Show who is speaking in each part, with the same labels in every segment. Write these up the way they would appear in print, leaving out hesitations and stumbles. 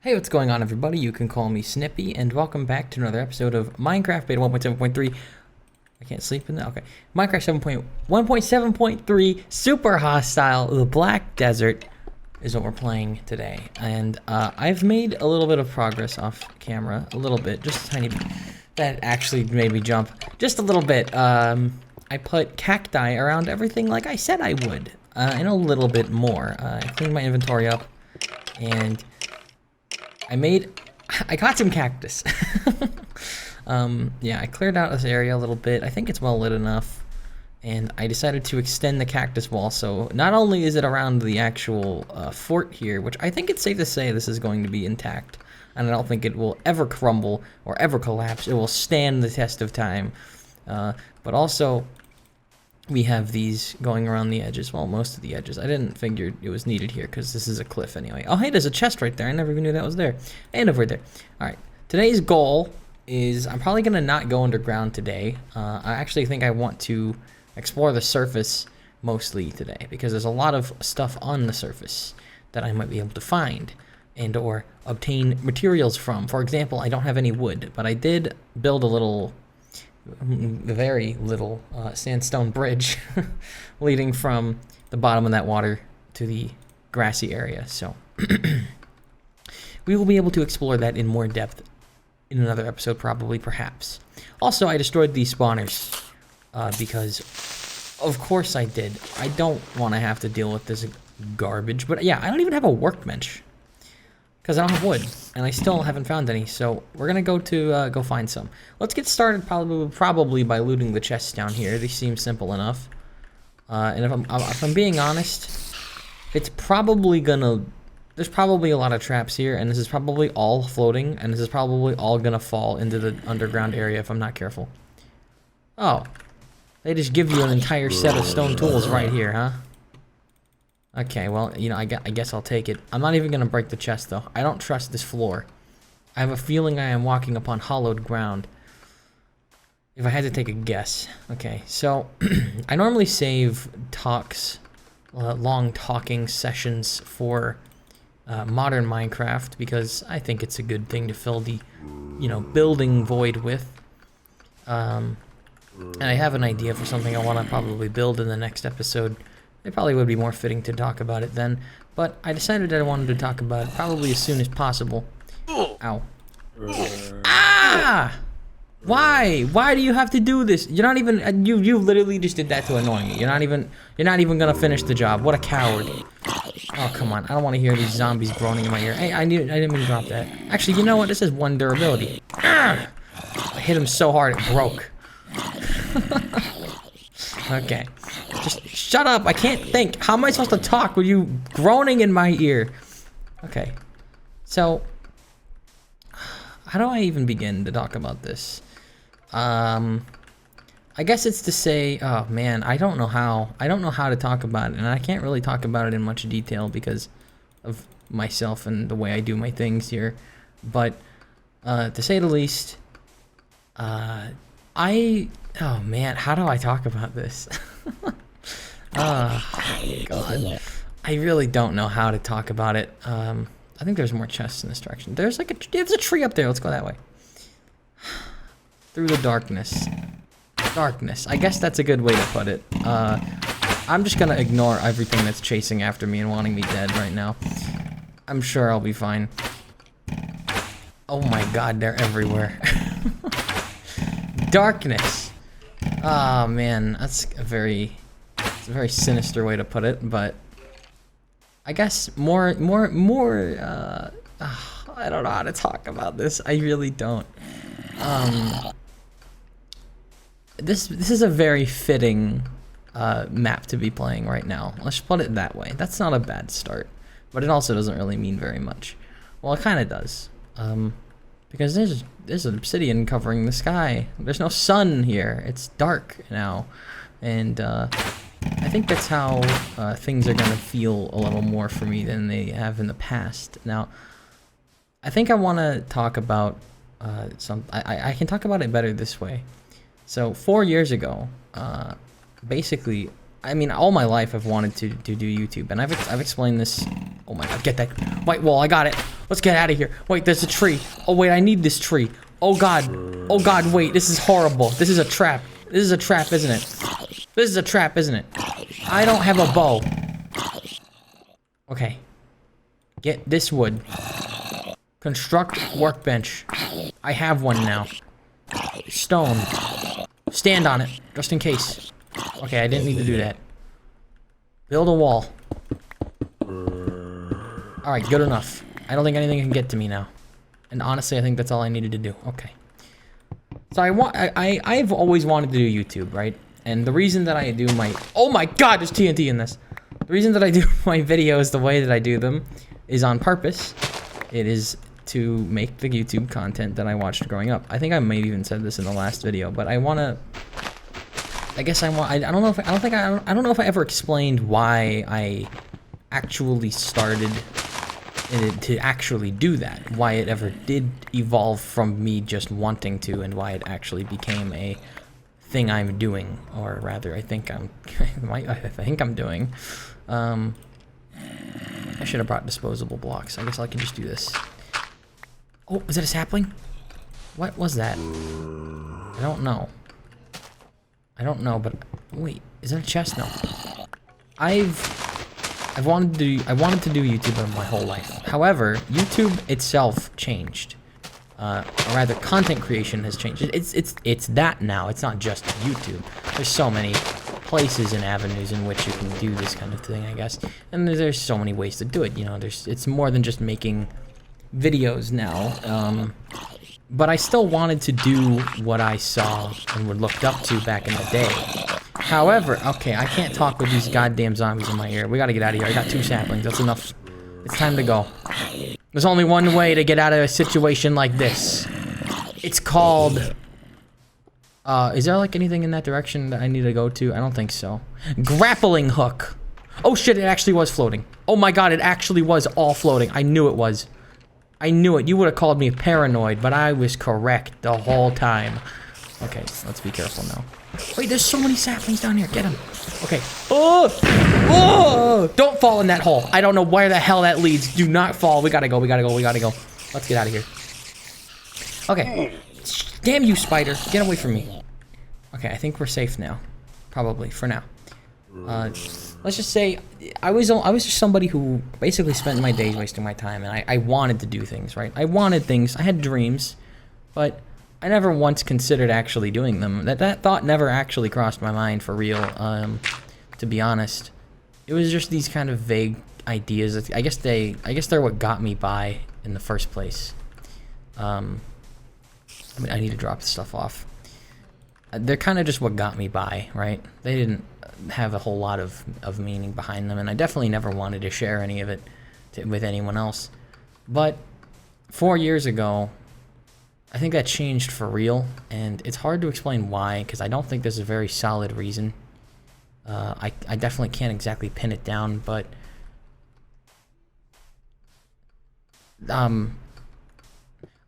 Speaker 1: Hey, what's going on, everybody? You can call me Snippy, and welcome back to another episode of Minecraft Beta 1.7.3. I can't sleep in that? Okay. Minecraft 1.7.3 Super Hostile. The Black Desert is what we're playing today. And I've made a little bit of progress off camera. A little bit. Just a tiny bit. That actually made me jump. Just a little bit. I put cacti around everything like I said I would. And a little bit more. I cleaned my inventory up. And I got some cactus. Yeah, I cleared out this area a little bit. I think it's well lit enough. And I decided to extend the cactus wall. So not only is it around the actual fort here, which I think it's safe to say this is going to be intact. And I don't think it will ever crumble or ever collapse. It will stand the test of time. But also, we have these going around the edges. Well, most of the edges. I didn't figure it was needed here because this is a cliff anyway. Oh, hey, there's a chest right there. I never even knew that was there. And over there. All right. Today's goal is I'm probably going to not go underground today. I actually think I want to explore the surface mostly today because there's a lot of stuff on the surface that I might be able to find and or obtain materials from. For example, I don't have any wood, but I did build a very little sandstone bridge leading from the bottom of that water to the grassy area. So we will be able to explore that in more depth in another episode, probably, perhaps. Also, I destroyed these spawners because of course I did. I don't want to have to deal with this garbage, but yeah, I don't even have a workbench because I don't have wood, and I still haven't found any. So we're gonna go find some. Let's get started probably by looting the chests down here. These seem simple enough. And if I'm being honest, it's probably gonna. There's probably a lot of traps here, and this is probably all floating, and this is probably all gonna fall into the underground area if I'm not careful. Oh, they just give you an entire set of stone tools right here, huh? Okay, well, you know, I guess I'll take it. I'm not even going to break the chest, though. I don't trust this floor. I have a feeling I am walking upon hollowed ground. If I had to take a guess. Okay, so I normally save long talking sessions for modern Minecraft because I think it's a good thing to fill the, building void with. And I have an idea for something I want to probably build in the next episode. It probably would be more fitting to talk about it then, but I decided that I wanted to talk about it probably as soon as possible. Ow. Ah! Why? Why do you have to do this? You're not even, you literally just did that to annoy me. You're not even gonna finish the job. What a coward. Oh, come on. I don't want to hear these zombies groaning in my ear. Hey, I didn't mean to drop that. Actually, you know what? This is one durability. Ah! I hit him so hard it broke. Okay. Just shut up. I can't think. How am I supposed to talk with you groaning in my ear? Okay. So, how do I even begin to talk about this? I guess it's to say, oh man, I don't know how to talk about it, and I can't really talk about it in much detail because of myself and the way I do my things here. But, to say the least, oh man, how do I talk about this? Oh, God. I really don't know how to talk about it. I think there's more chests in this direction. There's a tree up there. Let's go that way. Through the darkness. Darkness. I guess that's a good way to put it. I'm just gonna ignore everything that's chasing after me and wanting me dead right now. I'm sure I'll be fine. Oh my God, they're everywhere. Darkness. Oh man, that's a very sinister way to put it, but I guess more I don't know how to talk about this. I really don't. This is a very fitting map to be playing right now. Let's put it that way. That's not a bad start, but it also doesn't really mean very much. Well, it kind of does. Because there's an obsidian covering the sky. There's no sun here. It's dark now. And I think that's how things are going to feel a little more for me than they have in the past. Now, I think I want to talk about I can talk about it better this way. So 4 years ago, basically, I mean, all my life I've wanted to do YouTube, and I've explained this. Oh my God, get that white wall! I got it. Let's get out of here. Wait, there's a tree. Oh, wait, I need this tree. Oh, God. Oh, God, wait. This is horrible. This is a trap. This is a trap, isn't it? This is a trap, isn't it? I don't have a bow. Okay. Get this wood. Construct workbench. I have one now. Stone. Stand on it, just in case. Okay, I didn't need to do that. Build a wall. Alright, good enough. I don't think anything can get to me now. And honestly, I think that's all I needed to do. Okay. So I've always wanted to do YouTube, right? And the reason that I do my... Oh my god, there's TNT in this! The reason that I do my videos the way that I do them is on purpose. It is to make the YouTube content that I watched growing up. I think I may have even said this in the last video, but I want to... I guess I want... I don't know if I ever explained why I actually started to actually do that. Why it ever did evolve from me just wanting to, and why it actually became a thing I'm doing, or rather, I think I'm doing. I should have brought disposable blocks. I guess I can just do this. Oh, is that a sapling? What was that? I don't know. I don't know, but wait, is that a chest? No. I've wanted to do YouTube my whole life. However, YouTube itself changed. Or rather, content creation has changed. It's that now. It's not just YouTube. There's so many places and avenues in which you can do this kind of thing, I guess. And there's so many ways to do it. You know, it's more than just making videos now. But I still wanted to do what I saw and would looked up to back in the day. However, okay, I can't talk with these goddamn zombies in my ear. We gotta get out of here. I got 2 saplings. That's enough. It's time to go. There's only one way to get out of a situation like this. It's called... is there like anything in that direction that I need to go to? I don't think so. Grappling hook. Oh shit, it actually was floating. Oh my god, it actually was all floating. I knew it was. I knew it. You would have called me paranoid, but I was correct the whole time. Okay, let's be careful now. Wait, there's so many saplings down here. Get them. Okay. Oh! Oh! Don't fall in that hole. I don't know where the hell that leads. Do not fall. We gotta go. We gotta go. We gotta go. Let's get out of here. Okay. Damn you, spider. Get away from me. Okay, I think we're safe now. Probably, for now. Let's just say I was just somebody who basically spent my days wasting my time, and I wanted to do things, right? I wanted things. I had dreams, but I never once considered actually doing them. That thought never actually crossed my mind for real, to be honest. It was just these kind of vague ideas. I guess they're what got me by in the first place. I mean, I need to drop this stuff off. They're kind of just what got me by, right? They didn't have a whole lot of meaning behind them, and I definitely never wanted to share any of it with anyone else. But 4 years ago, I think that changed for real, and it's hard to explain why, because I don't think there's a very solid reason. I definitely can't exactly pin it down, but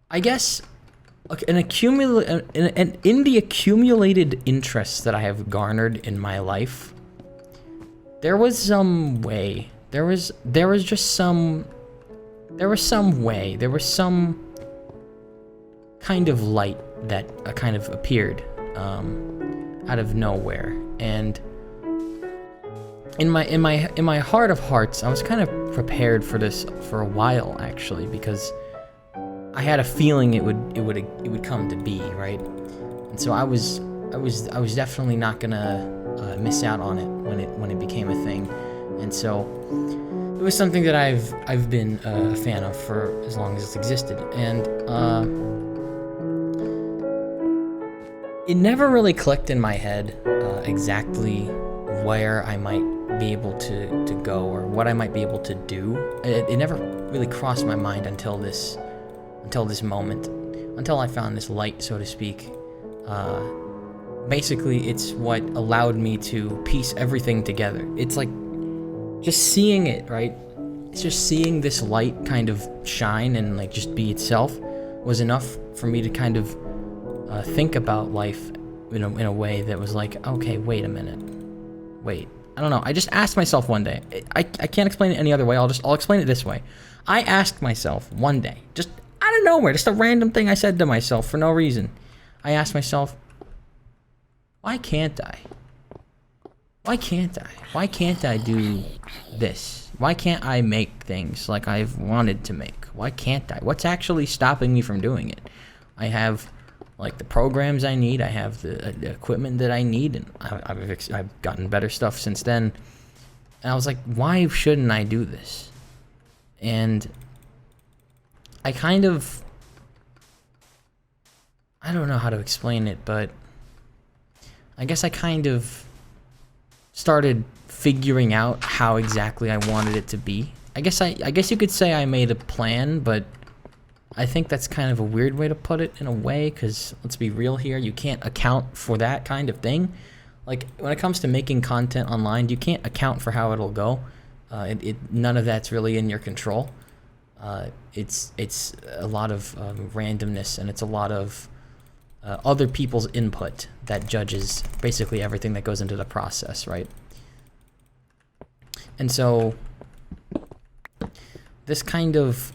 Speaker 1: I guess in the accumulated interests that I have garnered in my life, there was some way. There was some kind of light that kind of appeared out of nowhere, and in my heart of hearts, I was kind of prepared for this for a while, actually, because I had a feeling it would come to be, right? And so I was definitely not gonna miss out on it when it became a thing, and so it was something that I've been a fan of for as long as it's existed, and it never really clicked in my head exactly where I might be able to go or what I might be able to do. It never really crossed my mind until this moment, until I found this light, so to speak. Basically, it's what allowed me to piece everything together. It's like just seeing it, right? It's just seeing this light kind of shine and like just be itself was enough for me to kind of think about life in a way that was like, okay, wait a minute. Wait. I don't know. I just asked myself one day. I can't explain it any other way. I'll explain it this way. I asked myself one day, just out of nowhere, just a random thing I said to myself for no reason. I asked myself, why can't I? Why can't I? Why can't I do this? Why can't I make things like I've wanted to make? Why can't I? What's actually stopping me from doing it? I have like the programs I need. I have the equipment that I need, and I've gotten better stuff since then. And I was like, why shouldn't I do this? And I kind of, I don't know how to explain it, but I guess I kind of started figuring out how exactly I wanted it to be. I guess you could say I made a plan, but I think that's kind of a weird way to put it in a way, because let's be real here, you can't account for that kind of thing. Like, when it comes to making content online, you can't account for how it'll go. None of that's really in your control. It's a lot of randomness, and it's a lot of other people's input that judges basically everything that goes into the process, right? And so this kind of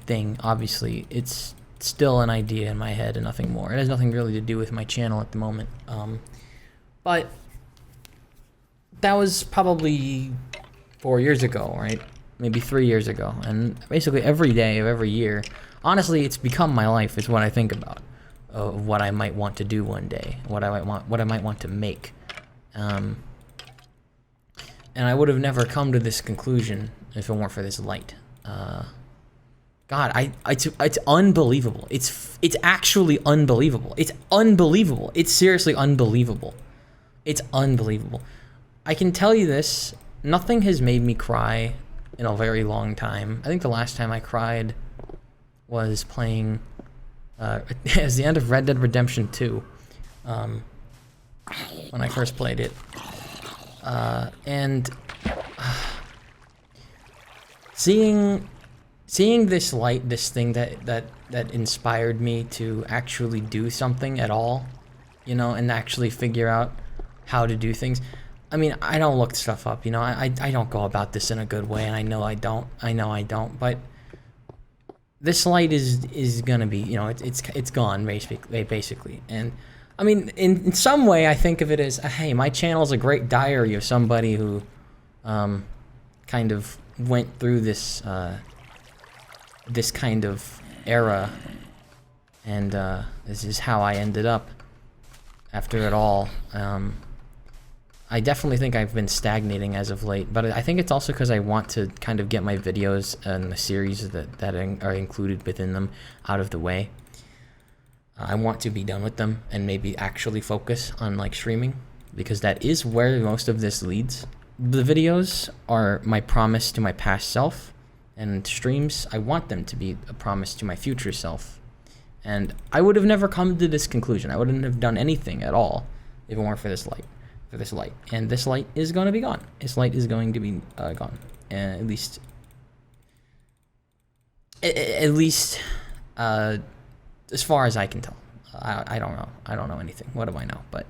Speaker 1: thing, obviously, it's still an idea in my head and nothing more. It has nothing really to do with my channel at the moment. But that was probably 4 years ago, right? Maybe 3 years ago. And basically every day of every year, honestly, it's become my life. It's what I think about. What I might want to do one day, what I might want to make, and I would have never come to this conclusion if it weren't for this light. God, it's unbelievable. It's actually unbelievable. It's unbelievable. It's seriously unbelievable. It's unbelievable. I can tell you this: nothing has made me cry in a very long time. I think the last time I cried was playing. It was the end of Red Dead Redemption 2, when I first played it, and seeing this light, this thing that inspired me to actually do something at all, you know, and actually figure out how to do things. I mean, I don't look stuff up, you know, I don't go about this in a good way, and I know I don't, but this light is gonna be, you know, it's gone basically, and I mean, in some way, I think of it as, hey, my channel's a great diary of somebody who, kind of went through this this kind of era, and this is how I ended up after it all. I definitely think I've been stagnating as of late, but I think it's also because I want to kind of get my videos and the series that are included within them out of the way. I want to be done with them and maybe actually focus on like streaming, because that is where most of this leads. The videos are my promise to my past self, and streams, I want them to be a promise to my future self. And I would have never come to this conclusion. I wouldn't have done anything at all if it weren't for this light. And this light is going to be gone. This light is going to be gone, at least as far as I can tell. I don't know anything. What do I know? But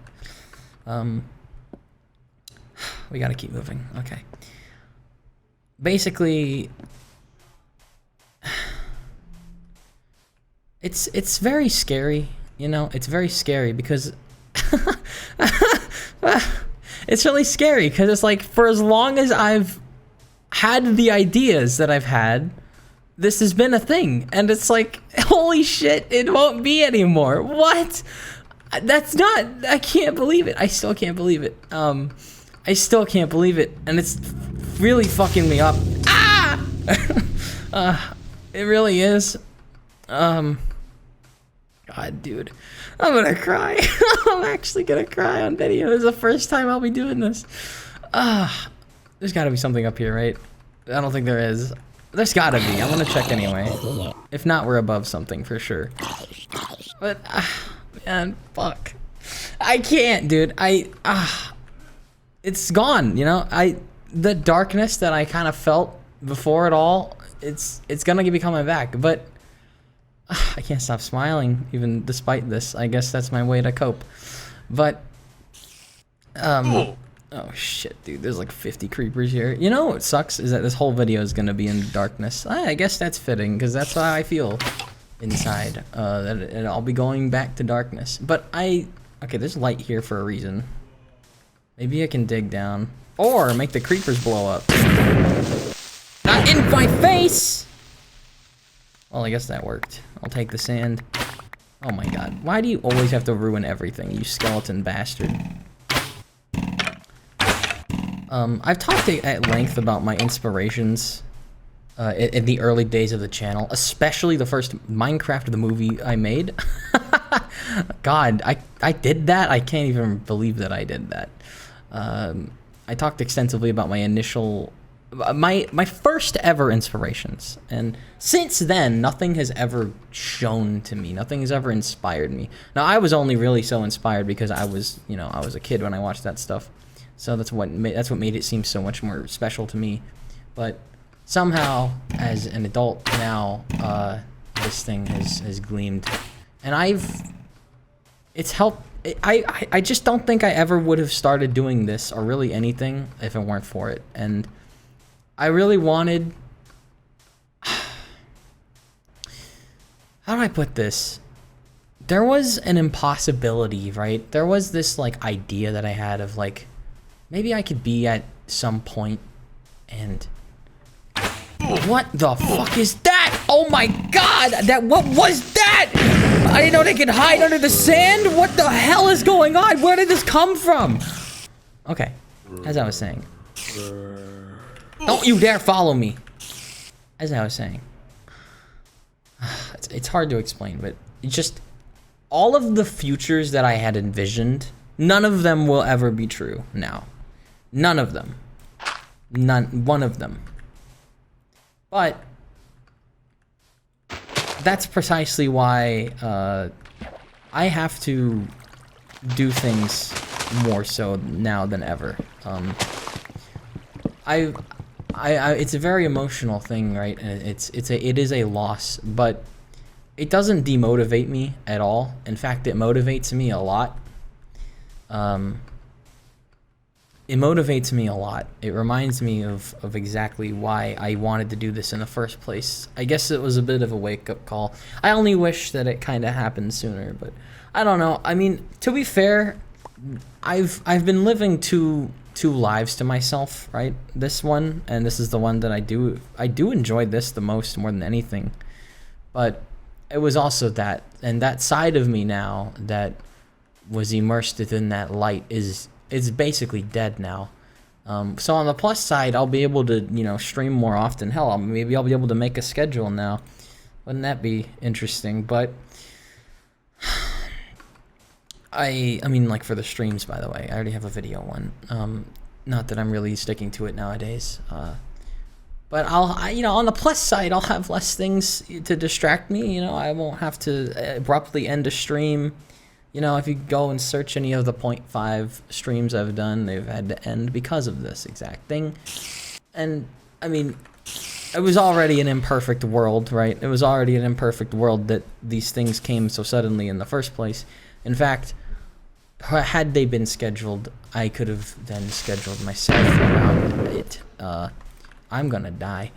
Speaker 1: we got to keep moving. Okay, basically it's very scary, you know. It's very scary because it's really scary, because it's like, for as long as I've had the ideas that I've had, this has been a thing, and it's like, holy shit, it won't be anymore. What? That's not, I can't believe it. I still can't believe it. I still can't believe it, and it's really fucking me up. It really is. God, dude, I'm gonna cry. I'm actually gonna cry on video. This is the first time I'll be doing this. There's gotta be something up here, right? I don't think there is. There's gotta be. I'm gonna check anyway. If not, we're above something for sure. But, man, fuck. I can't, dude. It's gone, you know? The darkness that I kind of felt before it all, it's gonna be coming back, but I can't stop smiling even despite this. I guess that's my way to cope. But Oh shit, dude, there's like 50 creepers here. You know what sucks is that this whole video is gonna be in darkness. I guess that's fitting, because that's how I feel inside. That I'll be going back to darkness. But okay, there's light here for a reason. Maybe I can dig down. Or make the creepers blow up. Not in my face! Well, I guess that worked. I'll take the sand. Oh my god. Why do you always have to ruin everything, you skeleton bastard? I've talked at length about my inspirations in the early days of the channel, especially the first Minecraft the movie I made. God, I did that? I can't even believe that I did that. I talked extensively about my initial, my first ever inspirations, and since then, nothing has ever shown to me, nothing has ever inspired me. Now, I was only really so inspired because I was, you know, I was a kid when I watched that stuff. So that's what made it seem so much more special to me. But somehow, as an adult now, this thing has gleamed, and it's helped. I just don't think I ever would have started doing this or really anything if it weren't for it. And I really wanted. How do I put this? There was an impossibility, right? There was this like idea that I had of like, maybe I could be at some point and... What the fuck is that? Oh my god! What was that? I didn't know they could hide under the sand? What the hell is going on? Where did this come from? Okay, as I was saying. Don't you dare follow me! As I was saying. It's hard to explain, but it's just... All of the futures that I had envisioned, none of them will ever be true now. None of them. One of them. But that's precisely why I have to do things more so now than ever. It's a very emotional thing, right? And it is a loss, but it doesn't demotivate me at all. In fact, it motivates me a lot. It motivates me a lot. It reminds me of exactly why I wanted to do this in the first place. I guess it was a bit of a wake-up call. I only wish that it kind of happened sooner, but I don't know. I mean, to be fair, I've been living two lives to myself, right? This one, and this is the one that I do enjoy this the most, more than anything. But it was also that, and that side of me now that was immersed within that light is basically dead now. So on the plus side, I'll be able to, you know, stream more often. Hell, maybe I'll be able to make a schedule now. Wouldn't that be interesting? But I mean, like for the streams, by the way, I already have a video one. Not that I'm really sticking to it nowadays. But you know, on the plus side, I'll have less things to distract me. You know, I won't have to abruptly end a stream. You know, if you go and search any of the 0.5 streams I've done, they've had to end because of this exact thing. And, I mean, it was already an imperfect world, right? It was already an imperfect world that these things came so suddenly in the first place. In fact, had they been scheduled, I could have then scheduled myself around it. I'm gonna die.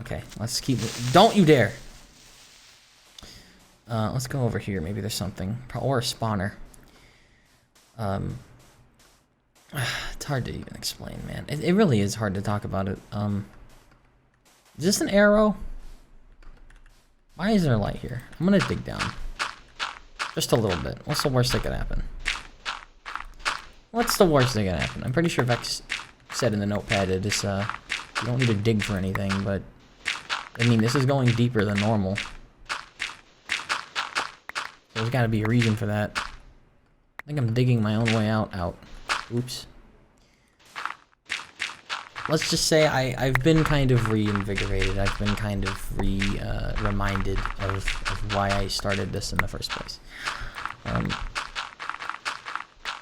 Speaker 1: Okay, let's keep it. Don't you dare! Let's go over here. Maybe there's something. Or a spawner. It's hard to even explain, man. It really is hard to talk about it. Is this an arrow? Why is there light here? I'm gonna dig down. Just a little bit. What's the worst that could happen? What's the worst that could happen? I'm pretty sure Vex said in the notepad it is, you don't need to dig for anything, but... I mean, this is going deeper than normal. There's gotta be a reason for that. I think I'm digging my own way out. Oops. Let's just say I've been kind of reinvigorated. I've been kind of reminded of why I started this in the first place.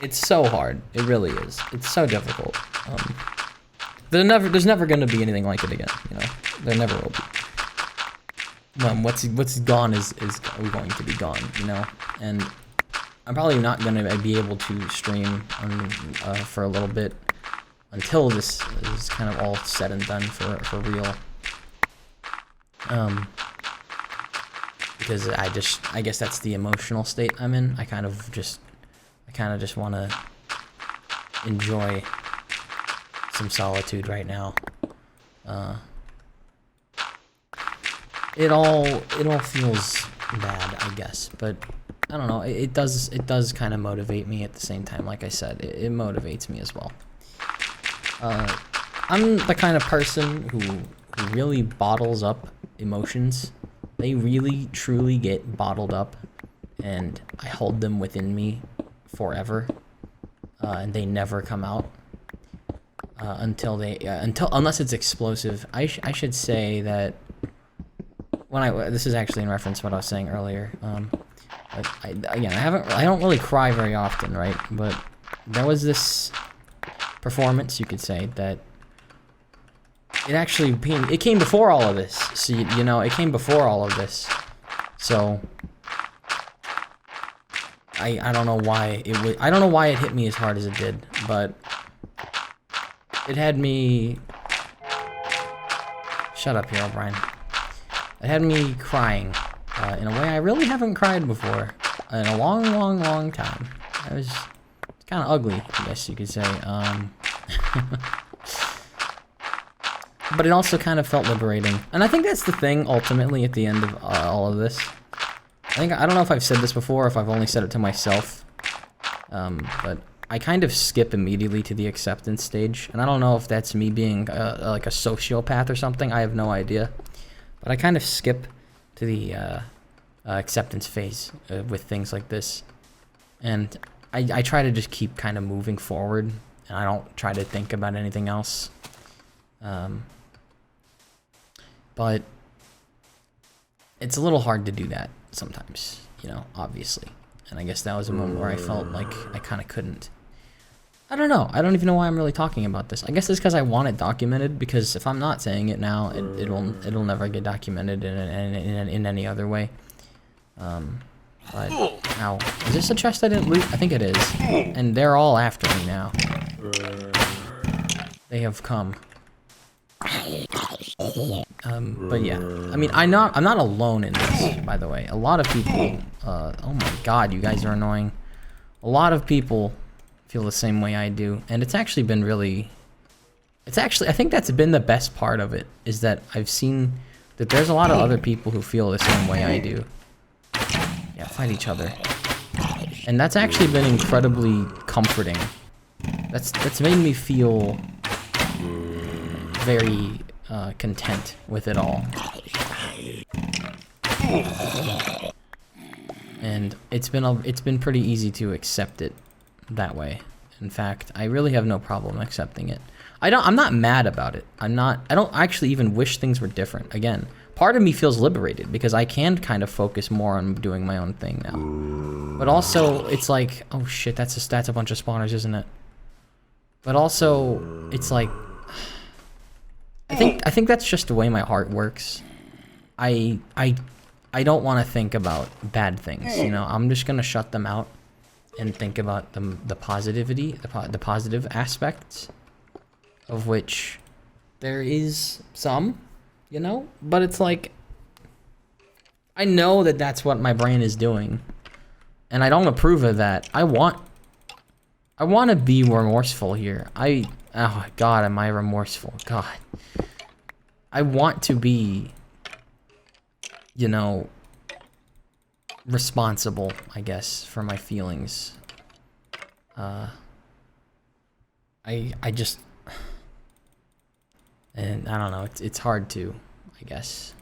Speaker 1: It's so hard. It really is. It's so difficult. There's never gonna be anything like it again. You know, there never will be. What's gone is going to be gone, you know, and I'm probably not gonna be able to stream for a little bit until this is kind of all said and done for real. Because I guess that's the emotional state I'm in. I kind of just want to enjoy some solitude right now. It all feels bad, I guess, but I don't know. It does kind of motivate me at the same time. Like I said, it motivates me as well. I'm the kind of person who really bottles up emotions. They really, truly get bottled up, and I hold them within me forever, and they never come out unless it's explosive. I should say that this is actually in reference to what I was saying earlier. I don't really cry very often, right? But there was this performance, you could say, that it came before all of this. So you know, it came before all of this. So I don't know why it hit me as hard as it did, but it had me. Shut up here, O'Brien. It had me crying in a way I really haven't cried before in a long, long, long time. It's kind of ugly, I guess you could say. But it also kind of felt liberating. And I think that's the thing, ultimately, at the end of all of this. I don't know if I've said this before, or if I've only said it to myself. But I kind of skip immediately to the acceptance stage. And I don't know if that's me being like a sociopath or something. I have no idea. But I kind of skip to the acceptance phase with things like this. And I try to just keep kind of moving forward. And I don't try to think about anything else. But it's a little hard to do that sometimes, you know, obviously. And I guess that was a moment where I felt like I kind of couldn't. I don't know. I don't even know why I'm really talking about this. I guess it's because I want it documented, because if I'm not saying it now, it'll never get documented in any other way. But, ow. Is this a chest I didn't loot? I think it is. And they're all after me now. They have come. But yeah, I mean, I'm not alone in this, by the way. A lot of people, oh my god, you guys are annoying. A lot of people feel the same way I do, and it's actually been really, I think that's been the best part of it, is that I've seen that there's a lot of other people who feel the same way I do. Yeah, fight each other. And that's actually been incredibly comforting. That's made me feel very content with it all. And it's been pretty easy to accept it that way. In fact, I really have no problem accepting it. I'm not mad about it. I don't actually even wish things were different. Again, part of me feels liberated because I can kind of focus more on doing my own thing now. But also, it's like, oh shit, that's a bunch of spawners, isn't it? But also, it's like, I think that's just the way my heart works. I don't want to think about bad things, you know. I'm just gonna shut them out and think about the positivity, the positive aspects, of which there is some, you know. But it's like, I know that that's what my brain is doing, and I don't approve of that. I want to be remorseful here. Oh god, am I remorseful? God. I want to be, you know, responsible, I guess, for my feelings. I just, and I don't know, it's hard to, I guess.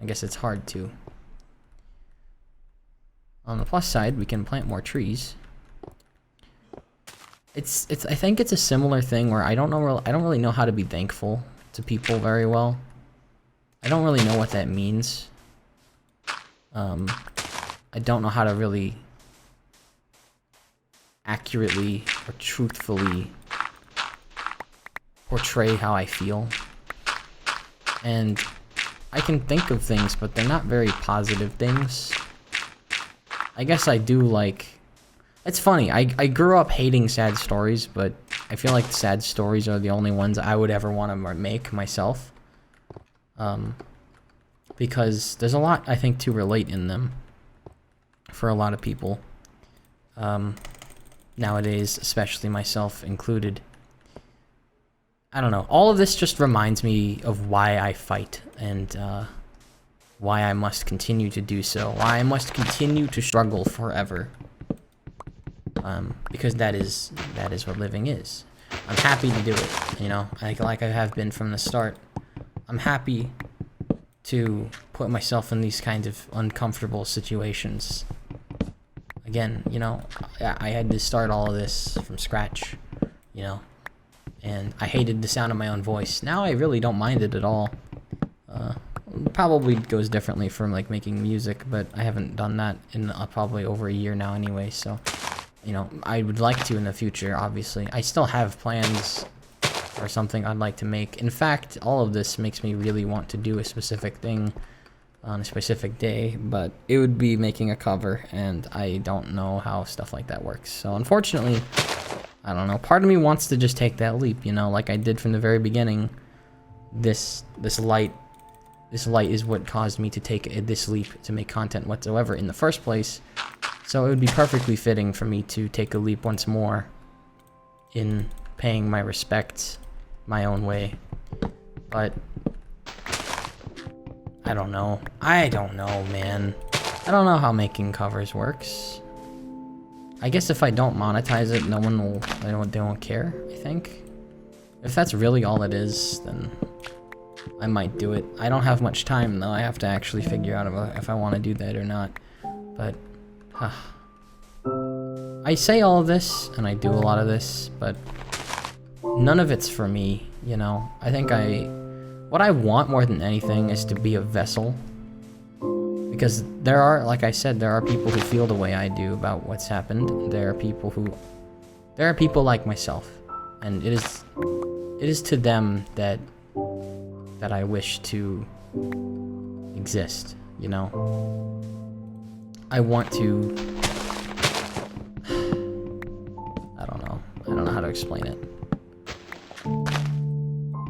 Speaker 1: I guess it's hard to. On the plus side, we can plant more trees. I think it's a similar thing where I don't really know how to be thankful to people very well. I don't really know what that means. I don't know how to really accurately or truthfully portray how I feel. And I can think of things, but they're not very positive things. I guess I do like It's funny, I grew up hating sad stories, but I feel like sad stories are the only ones I would ever want to make myself. Because there's a lot, I think, to relate in them for a lot of people. Nowadays, especially myself included. I don't know, all of this just reminds me of why I fight, and why I must continue to do so, why I must continue to struggle forever. Because that is what living is. I'm happy to do it, you know, like I have been from the start. I'm happy to put myself in these kinds of uncomfortable situations. Again, you know, I had to start all of this from scratch, you know, and I hated the sound of my own voice. Now I really don't mind it at all. Probably goes differently from like making music, but I haven't done that in probably over a year now anyway, so, you know, I would like to in the future, obviously. I still have plans or something I'd like to make. In fact, all of this makes me really want to do a specific thing on a specific day, but it would be making a cover, and I don't know how stuff like that works. So unfortunately, I don't know, part of me wants to just take that leap, you know, like I did from the very beginning. This light is what caused me to take this leap to make content whatsoever in the first place. So it would be perfectly fitting for me to take a leap once more in paying my respects my own way. But I don't know, man. I don't know how making covers works. I guess if I don't monetize it, no one will, they won't care, I think. If that's really all it is, then I might do it. I don't have much time though. I have to actually figure out if I want to do that or not. But I say all of this and I do a lot of this, but none of it's for me, you know. I think what I want more than anything is to be a vessel. Because there are, like I said, there are people who feel the way I do about what's happened. There are people like myself, and it is to them that I wish to exist, you know? I want to... I don't know how to explain it.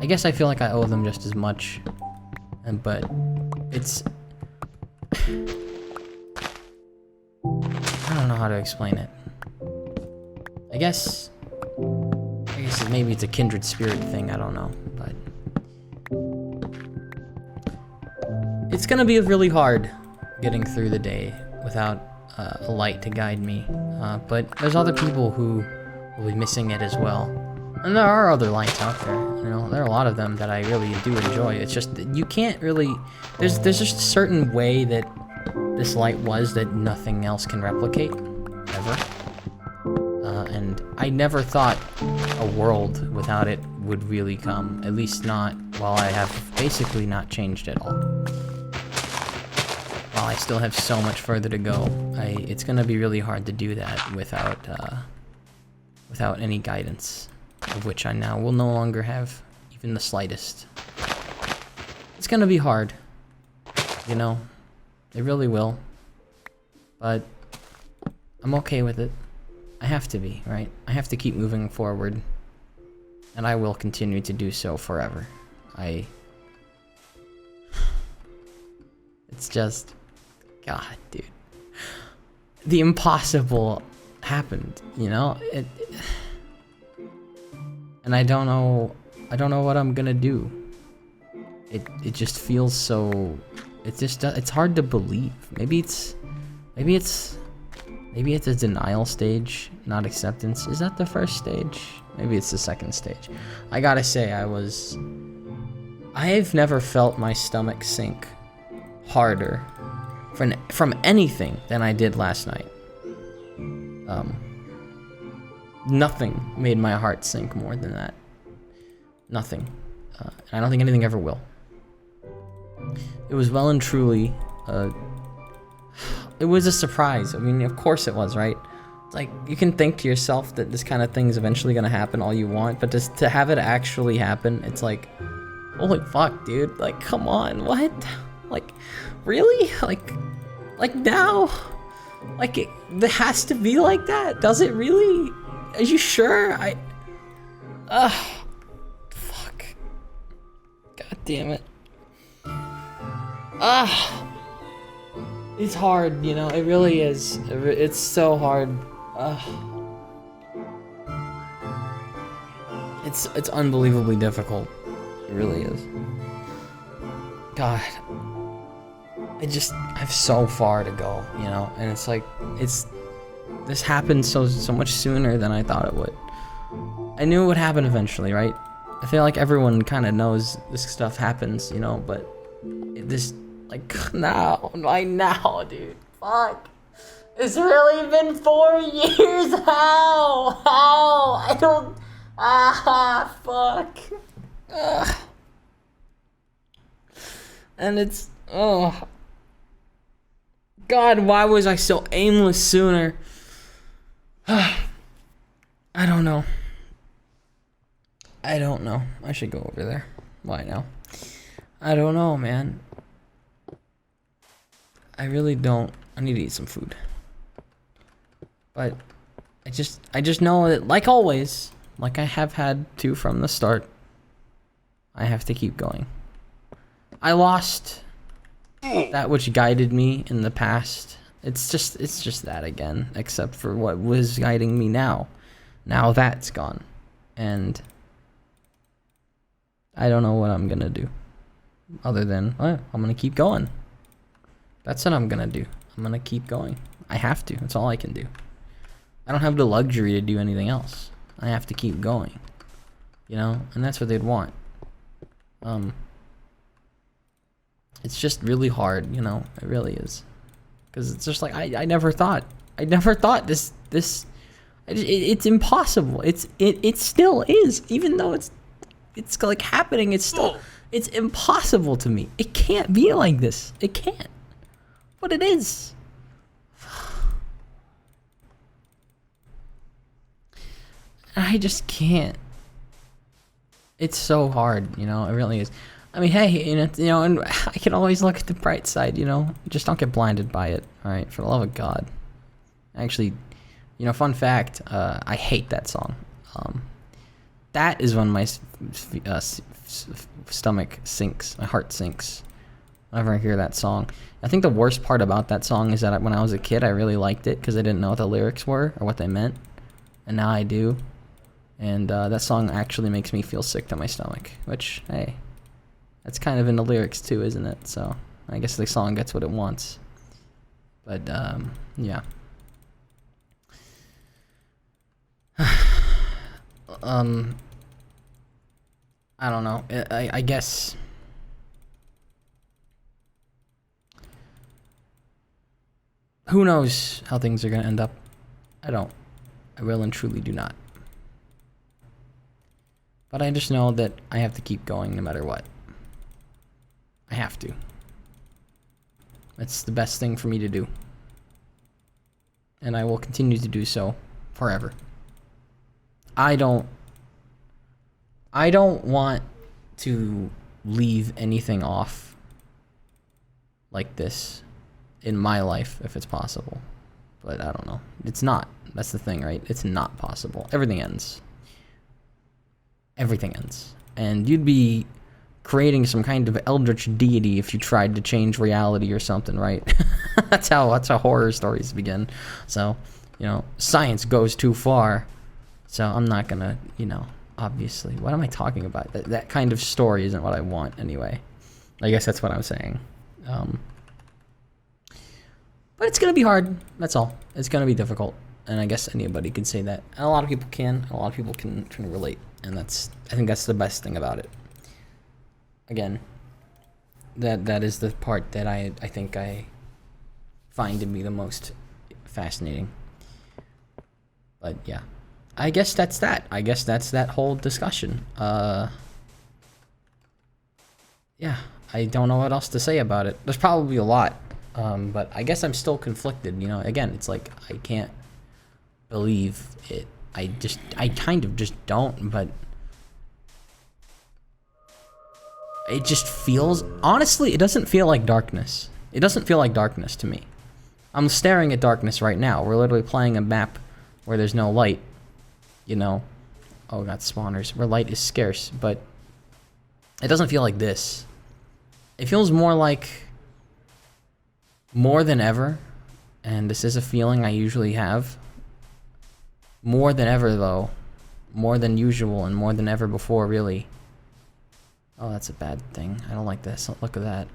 Speaker 1: I guess I feel like I owe them just as much, but it's... I don't know how to explain it. I guess maybe it's a kindred spirit thing, I don't know, but... It's gonna be really hard getting through the day without a light to guide me, but there's other people who will be missing it as well. And there are other lights out there, you know, there are a lot of them that I really do enjoy. It's just that you can't really, there's just a certain way that this light was that nothing else can replicate, ever. And I never thought a world without it would really come, at least not while I have basically not changed at all. While I still have so much further to go, it's gonna be really hard to do that without any guidance, of which I now will no longer have even the slightest. It's gonna be hard, you know, it really will, but I'm okay with it. I have to be, right? I have to keep moving forward, and I will continue to do so forever. It's just, God, dude. The impossible happened, you know? And I don't know what I'm gonna do. It just feels so, it's hard to believe. Maybe it's a denial stage, not acceptance. Is that the first stage? Maybe it's the second stage. I gotta say, I've never felt my stomach sink harder from anything than I did last night. Nothing made my heart sink more than that. Nothing. I don't think anything ever will. It was well and truly, it was a surprise. I mean, of course it was, right? It's like, you can think to yourself that this kind of thing is eventually gonna happen all you want, but just to have it actually happen, it's like, holy fuck, dude. Like, come on, what? Like, really? Like now? Like, it has to be like that? Does it really? Are you sure? Fuck. God damn it. It's hard, you know, it really is. It's so hard. It's unbelievably difficult. It really is. God. I have so far to go, you know, and it's like, this happened so much sooner than I thought it would. I knew it would happen eventually, right? I feel like everyone kind of knows this stuff happens, you know, but this, like, now, dude, fuck. It's really been 4 years, how? I don't, fuck. And it's, God, why was I so aimless sooner? I don't know. I should go over there. Why now? I don't know, man. I really don't. I need to eat some food. But I just know that, like always, like I have had to from the start, I have to keep going. I lost that which guided me in the past. It's just that again, except for what was guiding me now. Now that's gone. And I don't know what I'm gonna do. Other than, I'm gonna keep going. That's what I'm gonna do. I'm gonna keep going. I have to. That's all I can do. I don't have the luxury to do anything else. I have to keep going. You know? And that's what they'd want. It's just really hard, you know? It really is. Because it's just like, I never thought this it's impossible. It still is. Even though it's like happening, it's impossible to me. It can't be like this. It can't. But it is. I just can't. It's so hard, you know, it really is. I mean, hey, you know, and I can always look at the bright side, you know. Just don't get blinded by it, all right? For the love of God. Actually, you know, fun fact, I hate that song. That is when my stomach sinks, my heart sinks whenever I hear that song. I think the worst part about that song is that when I was a kid, I really liked it because I didn't know what the lyrics were or what they meant. And now I do. And that song actually makes me feel sick to my stomach, which, hey, that's kind of in the lyrics too, isn't it? So I guess the song gets what it wants. But, yeah. I don't know. I guess... Who knows how things are going to end up? I don't. I really and truly do not. But I just know that I have to keep going no matter what. I have to. It's the best thing for me to do. And I will continue to do so forever. I don't want to leave anything off like this in my life if it's possible. But I don't know. It's not. That's the thing, right? It's not possible. Everything ends. Everything ends. And you'd be creating some kind of eldritch deity if you tried to change reality or something, right? that's how horror stories begin. So, you know, science goes too far. So I'm not gonna, you know, obviously. What am I talking about? That kind of story isn't what I want anyway. I guess that's what I'm saying. But it's gonna be hard. That's all. It's gonna be difficult. And I guess anybody could say that. And a lot of people can. A lot of people can relate. And I think that's the best thing about it. Again, that is the part that I think I find to be the most fascinating. But yeah, I guess that's that. I guess that's that whole discussion. Yeah, I don't know what else to say about it. There's probably a lot, but I guess I'm still conflicted. You know, again, it's like I can't believe it. I kind of just don't, but it just feels, honestly, it doesn't feel like darkness. It doesn't feel like darkness to me. I'm staring at darkness right now. We're literally playing a map where there's no light, you know. Oh, got spawners where light is scarce, but it doesn't feel like this. It feels more like more than ever, and this is a feeling I usually have. More than ever, though. More than usual and more than ever before, really. Oh, that's a bad thing. I don't like this. Look at that.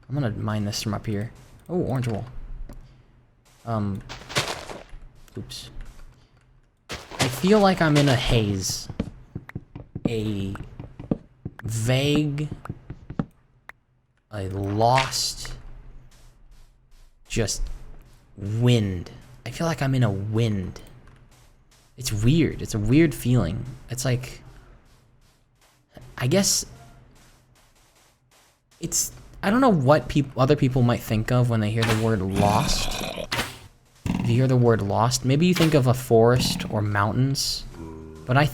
Speaker 1: I'm gonna mine this from up here. Oh, orange wool. Oops. I feel like I'm in a haze. A vague, a lost, just wind. I feel like I'm in a wind. It's weird. It's a weird feeling. It's like, I guess, it's, I don't know what other people might think of when they hear the word lost. If you hear the word lost, maybe you think of a forest or mountains, but I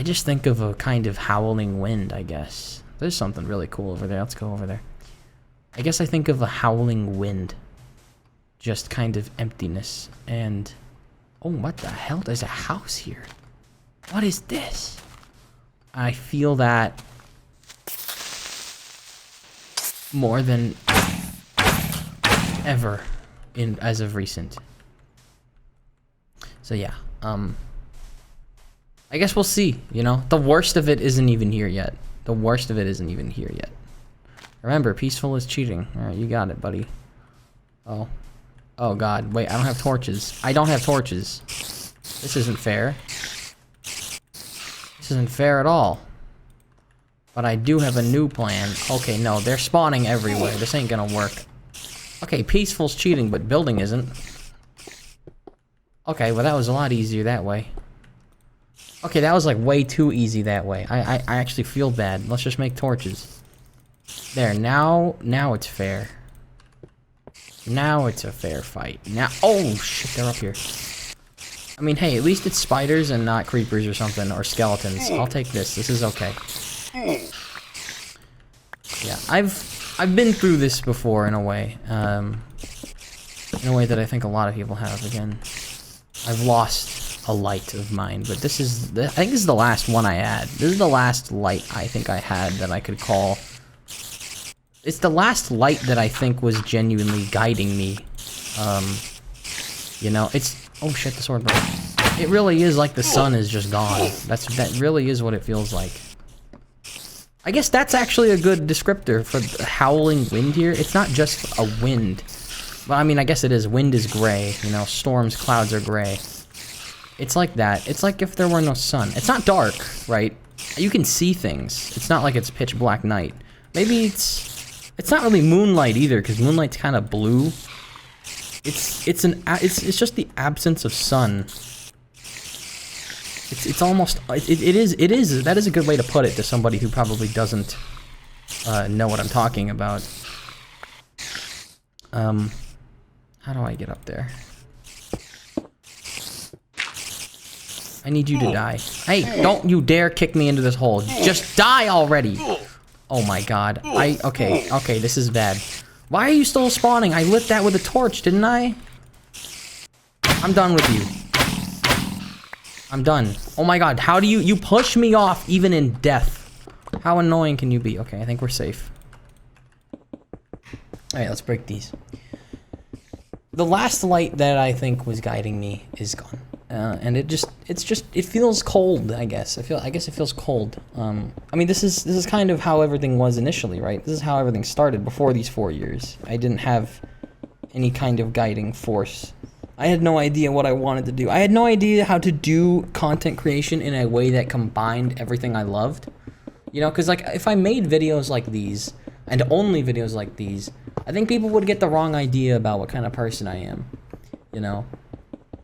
Speaker 1: just think of a kind of howling wind, I guess. There's something really cool over there. Let's go over there. I guess I think of a howling wind. Just kind of emptiness. And, oh, what the hell? There's a house here. What is this? I feel that more than ever as of recent. So yeah, I guess we'll see, you know? The worst of it isn't even here yet. The worst of it isn't even here yet. Remember, peaceful is cheating. Alright, you got it, buddy. Oh. Oh god, wait, I don't have torches. I don't have torches. This isn't fair. This isn't fair at all. But I do have a new plan. Okay, no, they're spawning everywhere. This ain't gonna work. Okay, peaceful's cheating, but building isn't. Okay, well that was a lot easier that way. Okay, that was like way too easy that way. I actually feel bad. Let's just make torches. There, now it's fair. Now it's a fair fight. Now, oh shit, they're up here. I mean, hey, at least it's spiders and not creepers or something, or skeletons. I'll take this. This is okay. Yeah, I've been through this before in a way that I think a lot of people have. Again, I've lost a light of mine, but this is I think this is the last one I had. This is the last light I think I had that I could call. It's the last light that I think was genuinely guiding me. You know, it's, oh shit, the sword broke. It really is like the sun is just gone. That really is what it feels like. I guess that's actually a good descriptor for the howling wind here. It's not just a wind. Well, I mean, I guess it is. Wind is gray. You know, storms, clouds are gray. It's like that. It's like if there were no sun. It's not dark, right? You can see things. It's not like it's pitch black night. Maybe it's not really moonlight either, because moonlight's kind of blue. It's just the absence of sun. It's almost, that is a good way to put it to somebody who probably doesn't know what I'm talking about. How do I get up there? I need you to die. Hey, don't you dare kick me into this hole. Just die already. Oh my god. Okay, this is bad. Why are you still spawning? I lit that with a torch, didn't I? I'm done with you. I'm done. Oh my god, how do you push me off even in death? How annoying can you be? Okay, I think we're safe. Alright, let's break these. The last light that I think was guiding me is gone. And it feels cold, I guess. I guess it feels cold. I mean, this is kind of how everything was initially, right? This is how everything started before these 4 years. I didn't have any kind of guiding force. I had no idea what I wanted to do. I had no idea how to do content creation in a way that combined everything I loved. You know, because like if I made videos like these, and only videos like these, I think people would get the wrong idea about what kind of person I am. You know?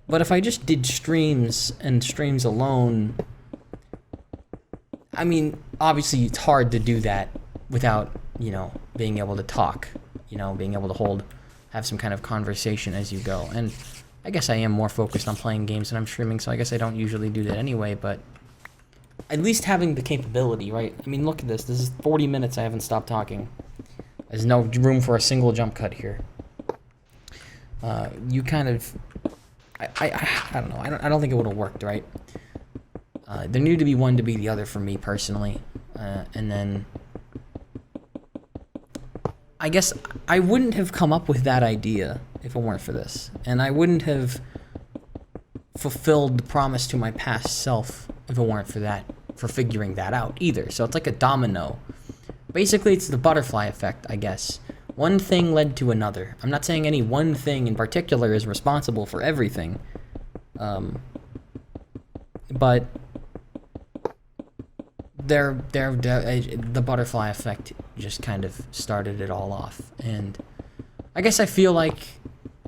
Speaker 1: But if I just did streams and streams alone, I mean, obviously it's hard to do that without, you know, being able to talk, you know, being able to have some kind of conversation as you go. And I guess I am more focused on playing games than I'm streaming, so I guess I don't usually do that anyway, but at least having the capability, right? I mean, look at this. This is 40 minutes I haven't stopped talking. There's no room for a single jump cut here. you kind of, I don't know. I don't think it would have worked, right? There needed to be one to be the other for me personally, and then I guess I wouldn't have come up with that idea if it weren't for this, and I wouldn't have fulfilled the promise to my past self if it weren't for that, for figuring that out either. So it's like a domino. Basically, it's the butterfly effect, I guess. One thing led to another. I'm not saying any one thing in particular is responsible for everything, but the butterfly effect just kind of started it all off. And I guess I feel like,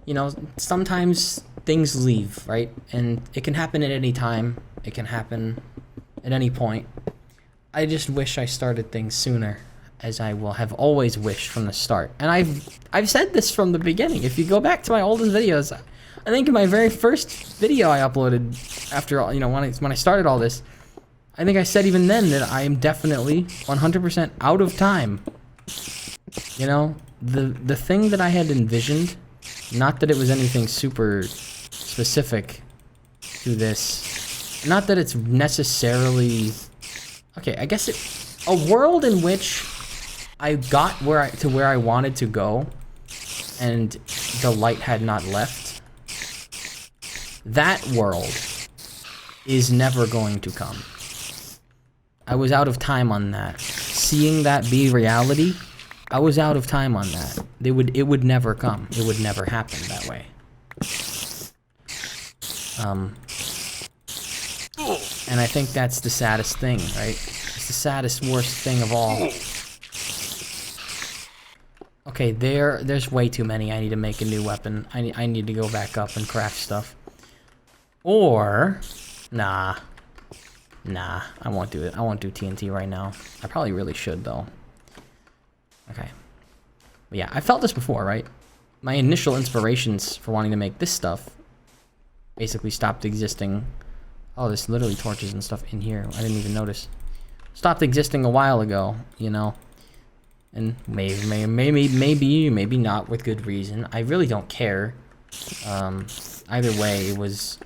Speaker 1: you know, sometimes things leave, right? And it can happen at any time. It can happen at any point. I just wish I started things sooner, as I will have always wished from the start. And I've said this from the beginning. If you go back to my oldest videos, I think in my very first video I uploaded after, you know, when I started all this, I think I said even then that I am definitely 100% out of time. You know, the thing that I had envisioned, not that it was anything super specific to this, not that it's necessarily, okay, I guess a world in which I got to where I wanted to go and the light had not left, that world is never going to come. I was out of time on that. Seeing that be reality, I was out of time on that. It would never come. It would never happen that way. And I think that's the saddest thing, right? It's the saddest, worst thing of all. Okay, there's way too many. I need to make a new weapon. I need to go back up and craft stuff. Or, nah, I won't do it. I won't do TNT right now. I probably really should, though. Okay. But yeah, I felt this before, right? My initial inspirations for wanting to make this stuff basically stopped existing. Oh, there's literally torches and stuff in here. I didn't even notice. Stopped existing a while ago, you know? And maybe not with good reason. I really don't care. Either way, it was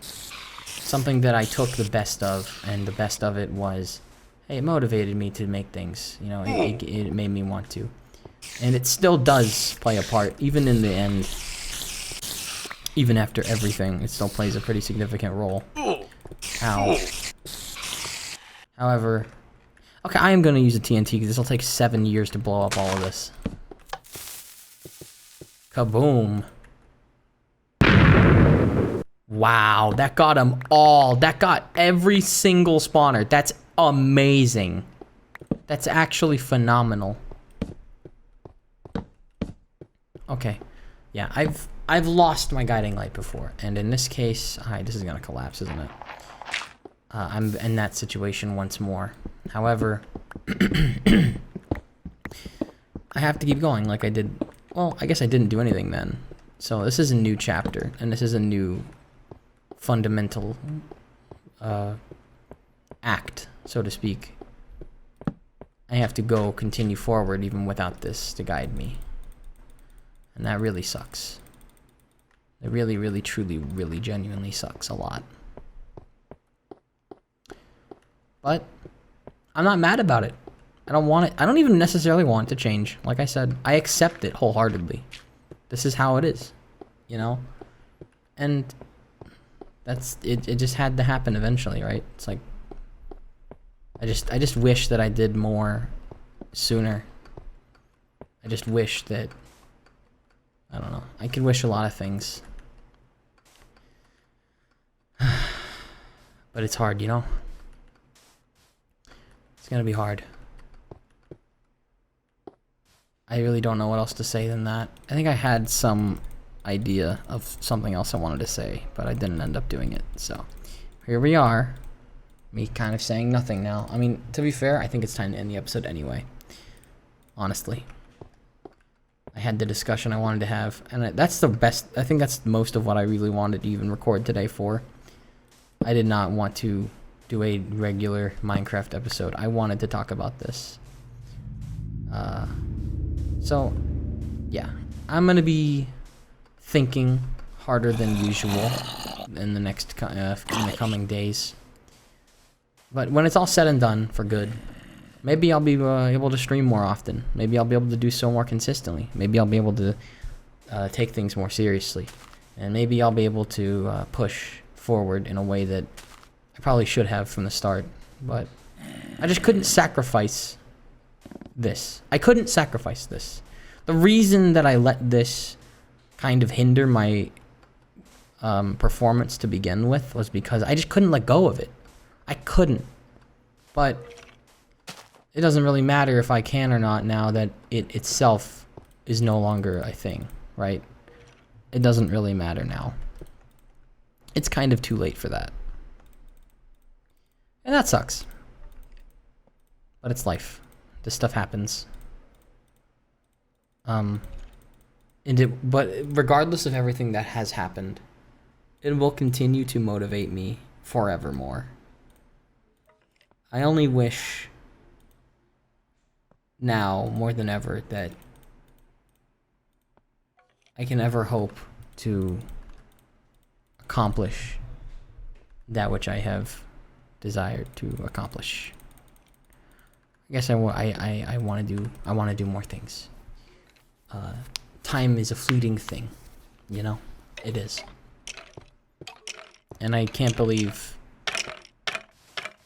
Speaker 1: something that I took the best of, and the best of it was, hey, it motivated me to make things. You know, it made me want to. And it still does play a part, even in the end. Even after everything, it still plays a pretty significant role. Ow. However, okay, I am going to use a TNT because this will take 7 years to blow up all of this. Kaboom. Wow, that got them all. That got every single spawner. That's amazing. That's actually phenomenal. Okay. Yeah, I've lost my guiding light before, and in this case, this is gonna collapse, isn't it? I'm in that situation once more. However, I have to keep going like I did. Well, I guess I didn't do anything then. So this is a new chapter, and this is a new fundamental act, so to speak. I have to continue forward even without this to guide me. And that really sucks. It really, really, truly, really, genuinely sucks a lot. But I'm not mad about it. I don't want it. I don't even necessarily want it to change. Like I said, I accept it wholeheartedly. This is how it is, you know? And that's it. It just had to happen eventually, right? It's like I just wish that I did more sooner. I just wish that, I don't know. I could wish a lot of things. But it's hard, you know? It's gonna be hard. I really don't know what else to say than that. I think I had some idea of something else I wanted to say, but I didn't end up doing it. So here we are. Me kind of saying nothing now. I mean, to be fair, I think it's time to end the episode anyway. Honestly. I had the discussion I wanted to have, and that's the best. I think that's most of what I really wanted to even record today for. I did not want to do a regular Minecraft episode. I wanted to talk about this. So, yeah. I'm going to be thinking harder than usual in the coming days. But when it's all said and done for good, maybe I'll be able to stream more often. Maybe I'll be able to do so more consistently. Maybe I'll be able to take things more seriously. And maybe I'll be able to push forward in a way that I probably should have from the start. But I just couldn't sacrifice this. I couldn't sacrifice this. The reason that I let this kind of hinder my performance to begin with was because I just couldn't let go of it. I couldn't. But it doesn't really matter if I can or not now that it itself is no longer a thing, right? It doesn't really matter now. It's kind of too late for that. And that sucks. But it's life. This stuff happens. But regardless of everything that has happened, it will continue to motivate me forevermore. I only wish now more than ever that I can ever hope to accomplish that which I have desired to accomplish. I guess I want to do more things. Time is a fleeting thing, you know? It is. And I can't believe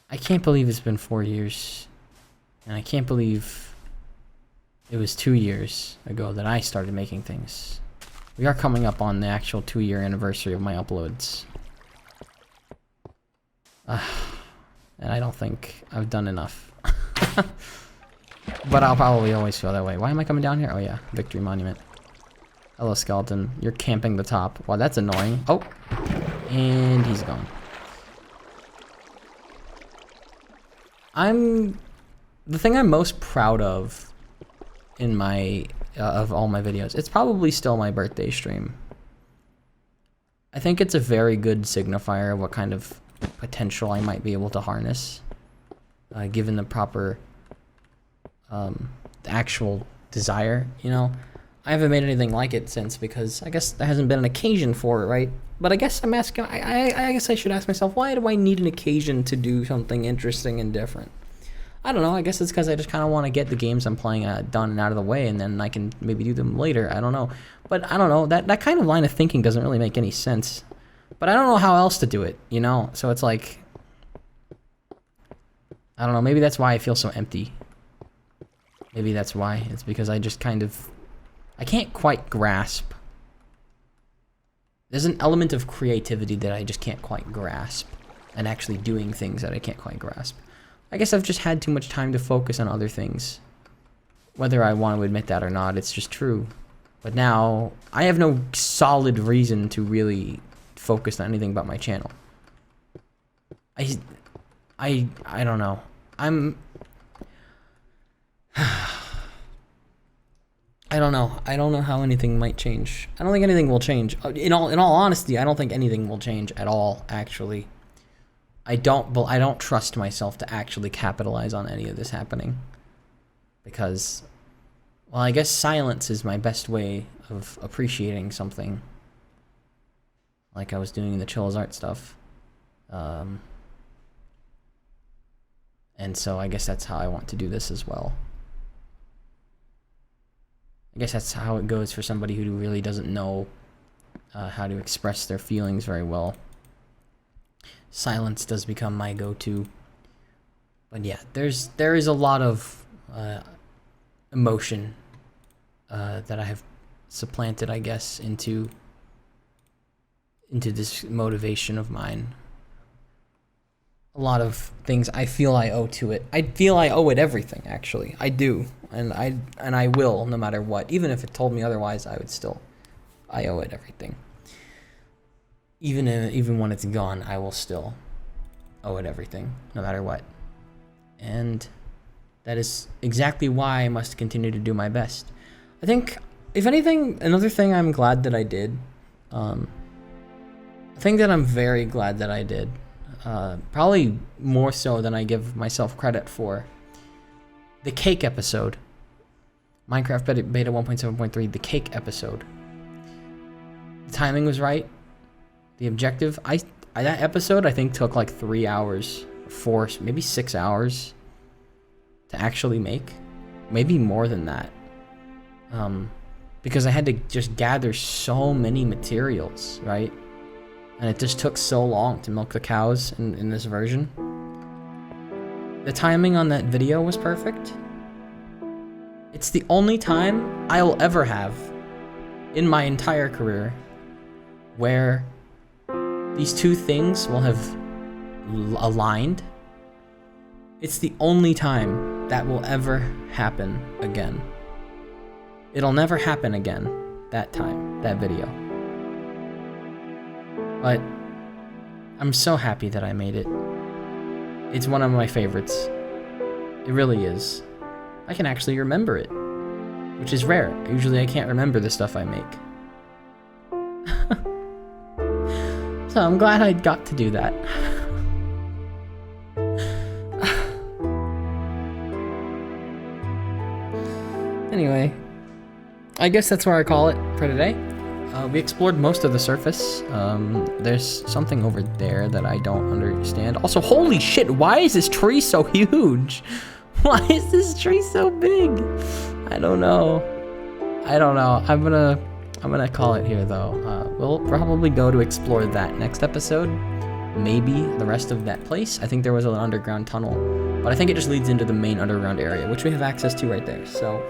Speaker 1: it's been 4 years. And I can't believe it was 2 years ago that I started making things. We are coming up on the actual 2-year anniversary of my uploads. And I don't think I've done enough. But I'll probably always feel that way. Why am I coming down here? Oh yeah, Victory Monument. Hello, skeleton. You're camping the top. Wow, that's annoying. Oh, and he's gone. The thing I'm most proud of in my of all my videos, it's probably still my birthday stream. I think it's a very good signifier of what kind of potential I might be able to harness, given the proper actual desire, you know. I haven't made anything like it since because I guess there hasn't been an occasion for it, right? But I guess I'm asking, I guess I should ask myself, why do I need an occasion to do something interesting and different? I don't know, I guess it's because I just kind of want to get the games I'm playing done and out of the way, and then I can maybe do them later, I don't know. But I don't know, that kind of line of thinking doesn't really make any sense. But I don't know how else to do it, you know? So it's like, I don't know, maybe that's why I feel so empty. Maybe that's why. It's because I just kind of, I can't quite grasp. There's an element of creativity that I just can't quite grasp. And actually doing things that I can't quite grasp. I guess I've just had too much time to focus on other things. Whether I want to admit that or not, it's just true. But now, I have no solid reason to really focus on anything but my channel. I don't know. I don't know. I don't know how anything might change. I don't think anything will change. In all honesty, I don't think anything will change at all, actually. I don't trust myself to actually capitalize on any of this happening. Because, well, I guess silence is my best way of appreciating something. Like I was doing in the Chill's art stuff. And so I guess that's how I want to do this as well. I guess that's how it goes for somebody who really doesn't know how to express their feelings very well. Silence does become my go-to. But yeah, there is a lot of emotion that I have supplanted, I guess, into this motivation of mine. A lot of things I feel I owe to it. I feel I owe it everything, actually. I do. And I will, no matter what. Even if it told me otherwise, I owe it everything. Even when it's gone, I will still owe it everything, no matter what. And that is exactly why I must continue to do my best. I think, if anything, another thing I'm glad that I did, a thing that I'm very glad that I did, probably more so than I give myself credit for, the cake episode. Minecraft Beta 1.7.3, the cake episode. timing was right. The objective, that episode I think took like 3 hours, 4, maybe 6 hours to actually make, maybe more than that. Because I had to just gather so many materials, right? And it just took so long to milk the cows in this version. The timing on that video was perfect. It's the only time I'll ever have in my entire career where these two things will have aligned. It's the only time that will ever happen again. It'll never happen again, that time, that video. But I'm so happy that I made it. It's one of my favorites. It really is. I can actually remember it, which is rare. Usually I can't remember the stuff I make. So I'm glad I got to do that. Anyway, I guess that's where I call it for today. We explored most of the surface. There's something over there that I don't understand. Also, holy shit, why is this tree so huge? Why is this tree so big? I don't know. I'm gonna call it here though. We'll probably go to explore that next episode. Maybe the rest of that place. I think there was an underground tunnel, but I think it just leads into the main underground area, which we have access to right there. So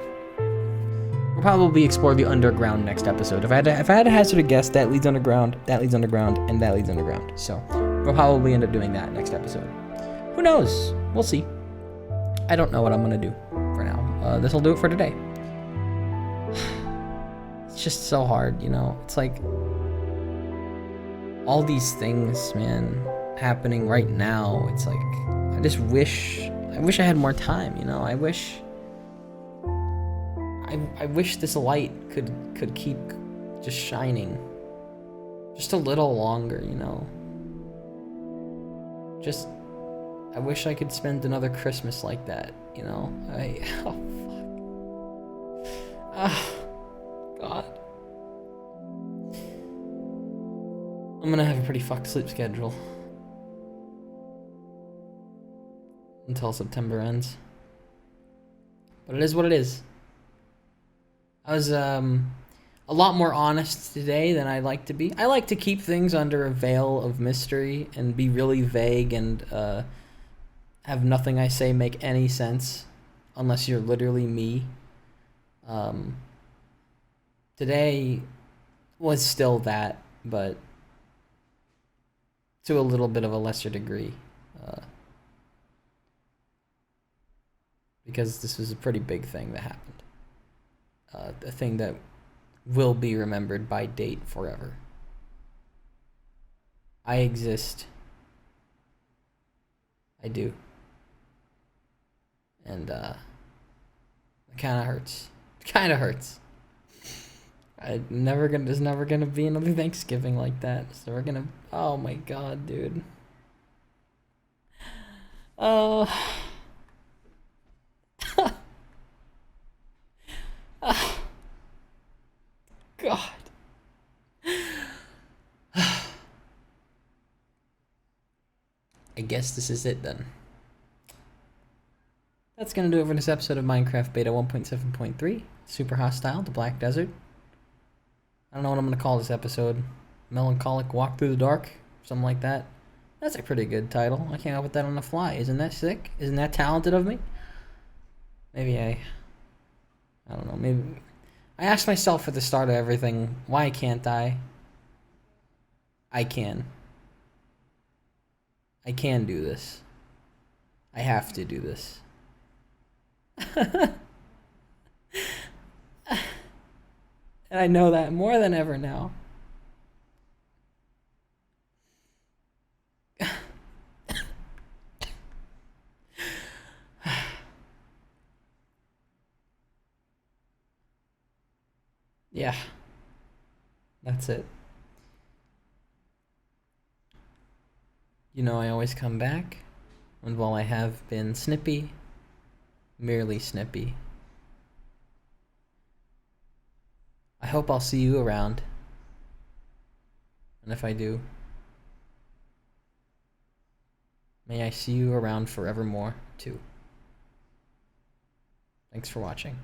Speaker 1: we'll probably explore the underground next episode. If I had to hazard a guess, that leads underground, that leads underground, and that leads underground. So we'll probably end up doing that next episode. Who knows? We'll see. I don't know what I'm gonna do for now. This'll do it for today. It's just so hard, you know? It's like all these things, man, happening right now. It's like I wish I had more time, you know? I wish this light could keep just shining just a little longer, you know? I wish I could spend another Christmas like that, you know? Oh, fuck. God. I'm gonna have a pretty fucked sleep schedule until September ends. But it is what it is. I was a lot more honest today than I like to be. I like to keep things under a veil of mystery and be really vague and have nothing I say make any sense unless you're literally me. Today was still that, but to a little bit of a lesser degree. Because this was a pretty big thing that happened. A thing that will be remembered by date forever. I exist. I do. And it kind of hurts. It kind of hurts. There's never gonna be another Thanksgiving like that. It's never gonna. Oh my God, dude. Oh. God. I guess this is it then. That's gonna do it for this episode of Minecraft Beta 1.7.3. Super Hostile, the Black Desert. I don't know what I'm gonna call this episode. Melancholic Walk Through the Dark, something like that. That's a pretty good title. I came up with that on the fly. Isn't that sick? Isn't that talented of me? Maybe I don't know. Maybe I asked myself at the start of everything, why can't I? I can. I can do this. I have to do this. And I know that more than ever now. Yeah. That's it. You know, I always come back, and while I have been snippy, merely snippy, I hope I'll see you around. And if I do, may I see you around forevermore, too. Thanks for watching.